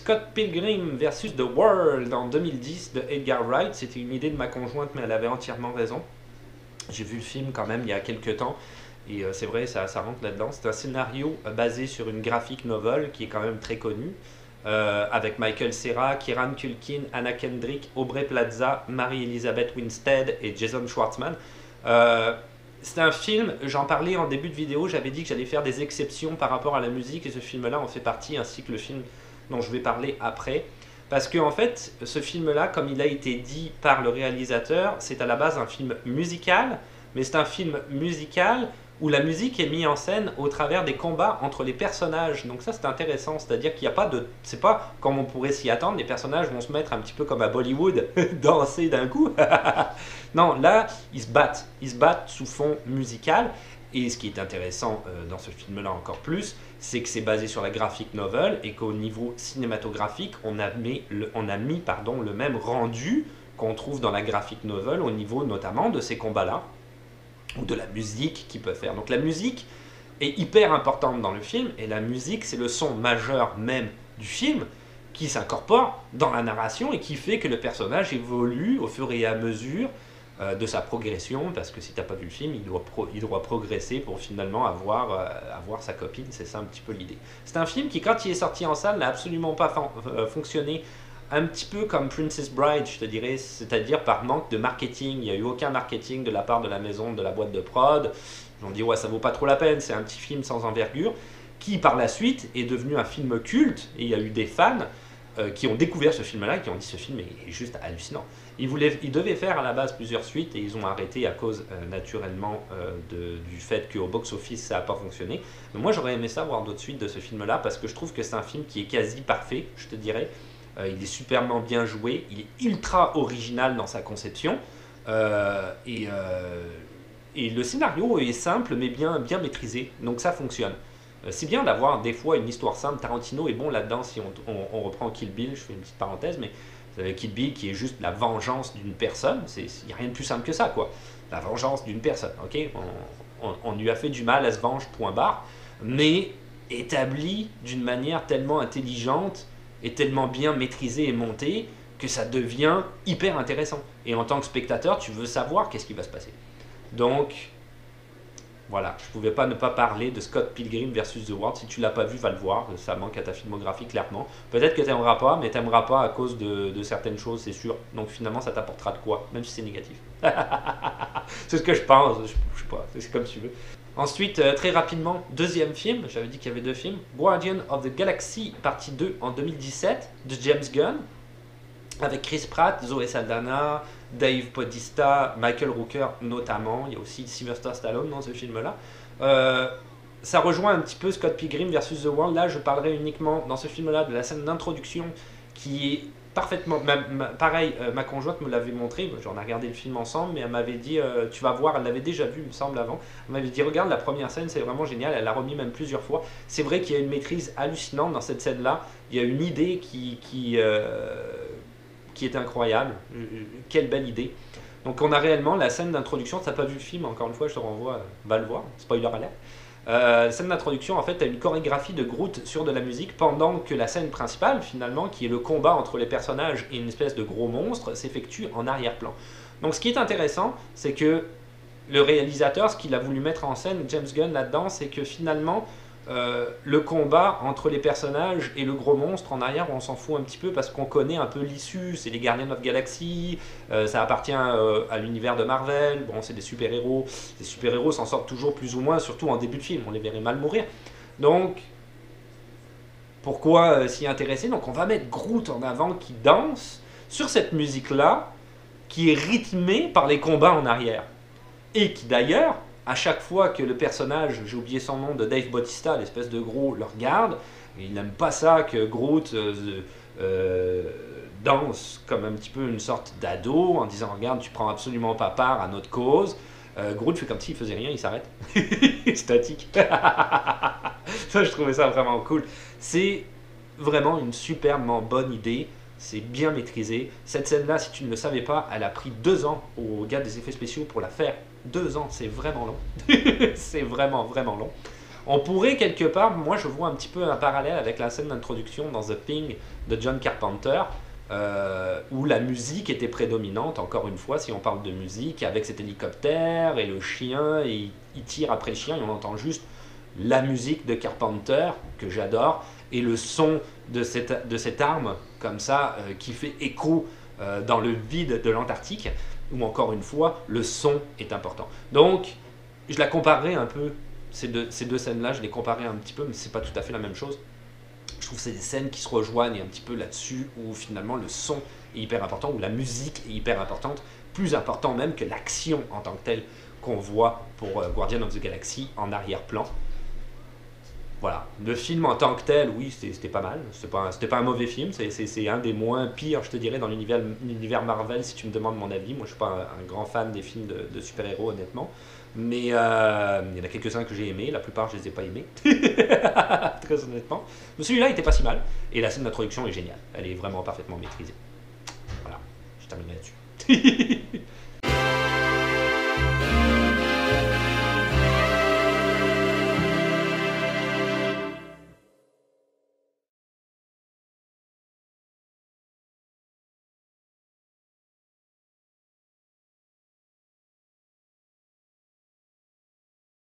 Scott Pilgrim versus The World en 2010 de Edgar Wright. C'était une idée de ma conjointe, mais elle avait entièrement raison. J'ai vu le film quand même il y a quelques temps. Et c'est vrai, ça rentre là-dedans. C'est un scénario basé sur une graphic novel qui est quand même très connue, avec Michael Cera, Kieran Culkin, Anna Kendrick, Aubrey Plaza, Mary-Elizabeth Winstead et Jason Schwartzman. C'est un film, j'en parlais en début de vidéo, j'avais dit que j'allais faire des exceptions par rapport à la musique, et ce film-là en fait partie, ainsi que le film dont je vais parler après. Parce que en fait, ce film-là, comme il a été dit par le réalisateur, c'est à la base un film musical, mais c'est un film musical où la musique est mise en scène au travers des combats entre les personnages. Donc ça c'est intéressant, c'est-à-dire qu'il n'y a pas de... C'est pas comme on pourrait s'y attendre, les personnages vont se mettre un petit peu comme à Bollywood, danser d'un coup. Non, là, ils se battent sous fond musical. Et ce qui est intéressant dans ce film-là encore plus, c'est que c'est basé sur la graphic novel et qu'au niveau cinématographique, on a mis le même rendu qu'on trouve dans la graphic novel au niveau notamment de ces combats-là, ou de la musique qu'ils peuvent faire. Donc la musique est hyper importante dans le film, et la musique, c'est le son majeur même du film, qui s'incorpore dans la narration et qui fait que le personnage évolue au fur et à mesure de sa progression, parce que si tu n'as pas vu le film, il doit progresser pour finalement avoir sa copine, c'est ça un petit peu l'idée. C'est un film qui, quand il est sorti en salle, n'a absolument pas fonctionné, un petit peu comme Princess Bride, je te dirais, c'est-à-dire par manque de marketing. Il n'y a eu aucun marketing de la part de la maison, de la boîte de prod. Ils ont dit ouais, ça vaut pas trop la peine, c'est un petit film sans envergure, qui par la suite est devenu un film culte, et il y a eu des fans qui ont découvert ce film-là, qui ont dit ce film est juste hallucinant. Ils devaient faire à la base plusieurs suites, et ils ont arrêté à cause naturellement du fait qu'au box-office ça n'a pas fonctionné. Mais moi j'aurais aimé ça voir d'autres suites de ce film-là, parce que je trouve que c'est un film qui est quasi parfait, je te dirais. Il est superbement bien joué, il est ultra original dans sa conception, et le scénario est simple mais bien maîtrisé, donc ça fonctionne. C'est bien d'avoir des fois une histoire simple. Tarantino est bon là-dedans. Si on reprend Kill Bill, je fais une petite parenthèse, mais Kill Bill qui est juste la vengeance d'une personne, il n'y a rien de plus simple que ça, quoi. La vengeance d'une personne, ok, on lui a fait du mal, elle se venge, point barre, mais établie d'une manière tellement intelligente et tellement bien maîtrisée et montée que ça devient hyper intéressant. Et en tant que spectateur, tu veux savoir qu'est-ce qui va se passer. Donc, voilà, je ne pouvais pas ne pas parler de Scott Pilgrim versus The World. Si tu ne l'as pas vu, va le voir, ça manque à ta filmographie clairement. Peut-être que tu n'aimeras pas, mais tu n'aimeras pas à cause de certaines choses, c'est sûr. Donc finalement, ça t'apportera de quoi, même si c'est négatif. C'est ce que je pense, je sais pas, c'est comme tu veux. Ensuite, très rapidement, deuxième film, j'avais dit qu'il y avait deux films, Guardian of the Galaxy partie 2 en 2017 de James Gunn, avec Chris Pratt, Zoe Saldana, Dave Bautista, Michael Rooker notamment. Il y a aussi Sylvester Stallone dans ce film-là. Ça rejoint un petit peu Scott Pilgrim versus The World. Là, je parlerai uniquement dans ce film-là de la scène d'introduction qui est parfaitement... pareil, ma conjointe me l'avait montré, on a regardé le film ensemble, mais elle m'avait dit, tu vas voir, elle l'avait déjà vu, il me semble, avant. Elle m'avait dit, regarde, la première scène, c'est vraiment génial, elle l'a remis même plusieurs fois. C'est vrai qu'il y a une maîtrise hallucinante dans cette scène-là. Il y a une idée qui est incroyable. Quelle belle idée. Donc on a réellement la scène d'introduction. Si tu n'as pas vu le film, encore une fois je te renvoie, va le voir, spoiler alert. La scène d'introduction, en fait, tu as une chorégraphie de Groot sur de la musique, pendant que la scène principale, finalement, qui est le combat entre les personnages et une espèce de gros monstre, s'effectue en arrière-plan. Donc ce qui est intéressant, c'est que le réalisateur, ce qu'il a voulu mettre en scène, James Gunn, là-dedans, c'est que finalement, le combat entre les personnages et le gros monstre en arrière, on s'en fout un petit peu parce qu'on connaît un peu l'issue. C'est les Guardians of the Galaxy, ça appartient à l'univers de Marvel. Bon, c'est des super-héros. Les super-héros s'en sortent toujours plus ou moins, surtout en début de film. On les verrait mal mourir. Donc, pourquoi s'y intéresser? Donc, on va mettre Groot en avant qui danse sur cette musique-là, qui est rythmée par les combats en arrière. Et qui d'ailleurs, à chaque fois que le personnage, j'ai oublié son nom, de Dave Bautista, l'espèce de gros, le regarde, il n'aime pas ça que Groot danse comme un petit peu une sorte d'ado, en disant regarde, tu prends absolument pas part à notre cause. Groot fait comme s'il faisait rien, il s'arrête. Statique. Ça, je trouvais ça vraiment cool. C'est vraiment une superbement bonne idée. C'est bien maîtrisé. Cette scène-là, si tu ne le savais pas, elle a pris 2 ans aux gars des effets spéciaux pour la faire. 2 ans, c'est vraiment long. C'est vraiment, vraiment long. On pourrait quelque part, moi je vois un petit peu un parallèle avec la scène d'introduction dans The Thing de John Carpenter, où la musique était prédominante, encore une fois, si on parle de musique, avec cet hélicoptère et le chien, et il tire après le chien, et on entend juste la musique de Carpenter, que j'adore, et le son de cette arme, comme ça, qui fait écho dans le vide de l'Antarctique, où encore une fois, le son est important. Donc, je la comparerai un peu, ces deux scènes-là, je les comparerai un petit peu, mais c'est pas tout à fait la même chose. Je trouve que c'est des scènes qui se rejoignent un petit peu là-dessus, où finalement le son est hyper important, où la musique est hyper importante, plus important même que l'action en tant que telle qu'on voit pour Guardian of the Galaxy en arrière-plan. Voilà, le film en tant que tel, oui, c'était pas mal, c'était pas un mauvais film, c'est un des moins pires, je te dirais, dans l'univers Marvel, si tu me demandes mon avis. Moi, je suis pas un grand fan des films de super-héros, honnêtement, mais il y en a quelques-uns que j'ai aimés, la plupart, je les ai pas aimés, très honnêtement. Mais celui-là était pas si mal, et la scène d'introduction est géniale, elle est vraiment parfaitement maîtrisée. Voilà, je termine là-dessus.